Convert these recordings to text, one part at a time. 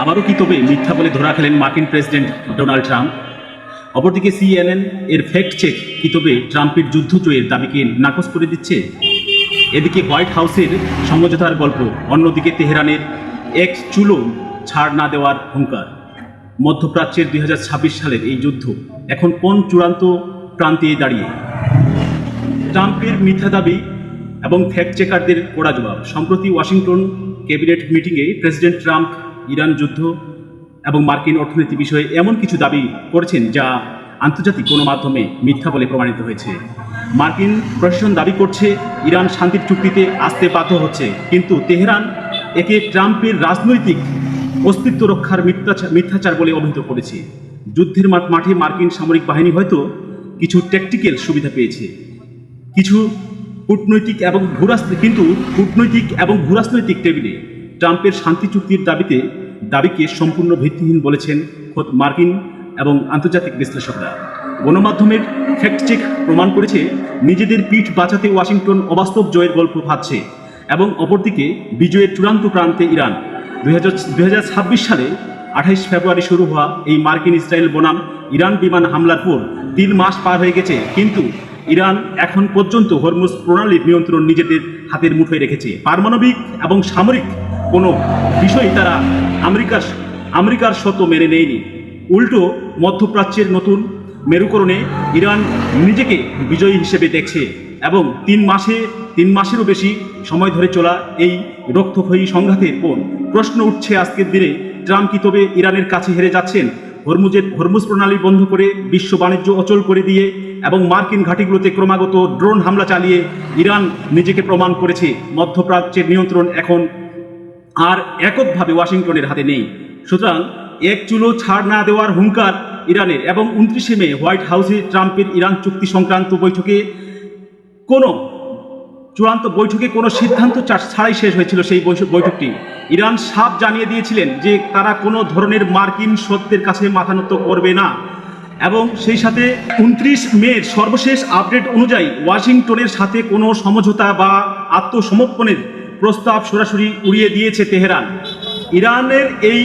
আবারও কি তবে মিথ্যা বলে ধরা খেলেন মার্কিন প্রেসিডেন্ট ডোনাল্ড ট্রাম্প? অপরদিকে সিএনএন এর ফ্যাক্ট চেক কি তবে ট্রাম্পের যুদ্ধ জয়ের দাবিকে নাকচ করে দিচ্ছে? এদিকে হোয়াইট হাউসের সমঝোতার গল্প, অন্যদিকে তেহরানের এক চুলো ছাড় না দেওয়ার হুঙ্কার। মধ্যপ্রাচ্যের 2026 সালের এই যুদ্ধ এখন কোন চূড়ান্ত প্রান্তে দাঁড়িয়ে? ট্রাম্পের মিথ্যা দাবি এবং ফ্যাক্ট চেকারদের কড়া জবাব। সম্প্রতি ওয়াশিংটন ক্যাবিনেট মিটিংয়ে প্রেসিডেন্ট ট্রাম্প ইরান যুদ্ধ এবং মার্কিন অর্থনীতি বিষয়ে এমন কিছু দাবি করেছেন যা আন্তর্জাতিক গণমাধ্যমে মিথ্যা বলে প্রমাণিত হয়েছে। মার্কিন প্রশাসন দাবি করছে ইরান শান্তির চুক্তিতে আসতে বাধ্য হচ্ছে, কিন্তু তেহরান একে ট্রাম্পের রাজনৈতিক অস্তিত্ব রক্ষার মিথ্যাচার বলে অভিহিত করেছে। যুদ্ধের মাঠে মার্কিন সামরিক বাহিনী হয়তো কিছু ট্যাকটিক্যাল সুবিধা পেয়েছে, কিন্তু কূটনৈতিক এবং ভূরাজনৈতিক টেবিলে ট্রাম্পের শান্তি চুক্তির দাবিকে সম্পূর্ণ ভিত্তিহীন বলেছেন খোদ মার্কিন এবং আন্তর্জাতিক বিশ্লেষকরা। গণমাধ্যমের ফ্যাক্ট চেক প্রমাণ করেছে নিজেদের পিঠ বাঁচাতে ওয়াশিংটন অবাস্তব জয়ের গল্প ভাবছে, এবং অপরদিকে বিজয়ের চূড়ান্ত প্রান্তে ইরান। 2026 সালে 28 ফেব্রুয়ারি শুরু হওয়া এই মার্কিন ইসরায়েল বনাম ইরান বিমান হামলার পর 3 মাস পার হয়ে গেছে, কিন্তু ইরান এখন পর্যন্ত হরমুজ প্রণালীর নিয়ন্ত্রণ নিজেদের হাতের মুঠোয় রেখেছে। পারমাণবিক এবং সামরিক কোনো বিষয় তারা আমেরিকার শর্ত মেনে নেয়নি। উল্টো মধ্যপ্রাচ্যের নতুন মেরুকরণে ইরান নিজেকে বিজয়ী হিসেবে দেখছে, এবং 3 মাসেরও বেশি সময় ধরে চলা এই রক্তক্ষয়ী সংঘাতের পর প্রশ্ন উঠছে আজকের দিনে ট্রাম্প কি তবে ইরানের কাছে হেরে যাচ্ছেন? হরমুজ প্রণালী বন্ধ করে বিশ্ব বাণিজ্য অচল করে দিয়ে এবং মার্কিন ঘাঁটিগুলোতে ক্রমাগত ড্রোন হামলা চালিয়ে ইরান নিজেকে প্রমাণ করেছে মধ্যপ্রাচ্যের নিয়ন্ত্রণ এখন আর এককভাবে ওয়াশিংটনের হাতে নেই। সুতরাং এক চুলো ছাড় না দেওয়ার হুঙ্কার ইরানের, এবং 29 মে হোয়াইট হাউসে ট্রাম্পের ইরান চুক্তি সংক্রান্ত চূড়ান্ত বৈঠকে কোনো সিদ্ধান্ত ছাড়াই শেষ হয়েছিল সেই বৈঠকটি। ইরান সাফ জানিয়ে দিয়েছিলেন যে তারা কোনো ধরনের মার্কিন শর্তের কাছে মাথা নত করবে না, এবং সেই সাথে 29 মের সর্বশেষ আপডেট অনুযায়ী ওয়াশিংটনের সাথে কোনো সমঝোতা বা আত্মসমর্পণের প্রস্তাব সরাসরি উড়িয়ে দিয়েছে তেহরান। ইরানের এই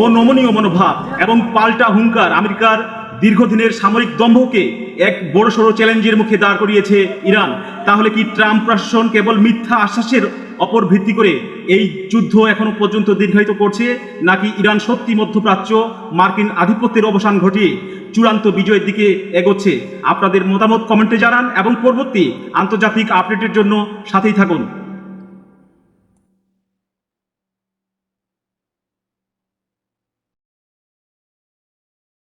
অনমনীয় মনোভাব এবং পাল্টা হুঙ্কার আমেরিকার দীর্ঘদিনের সামরিক দম্ভকে এক বড়সড় চ্যালেঞ্জের মুখে দাঁড় করিয়েছে ইরান। তাহলে কি ট্রাম্প প্রশাসন কেবল মিথ্যা আশ্বাসের অপর ভিত্তি করে এই যুদ্ধ এখনো পর্যন্ত দীর্ঘায়িত করছে, নাকি ইরান সত্যি মধ্যপ্রাচ্য মার্কিন আধিপত্যের অবসান ঘটিয়ে চূড়ান্ত বিজয়ের দিকে এগোচ্ছে? আপনাদের মতামত কমেন্টে জানান এবং পরবর্তী আন্তর্জাতিক আপডেটের জন্য সাথেই থাকুন।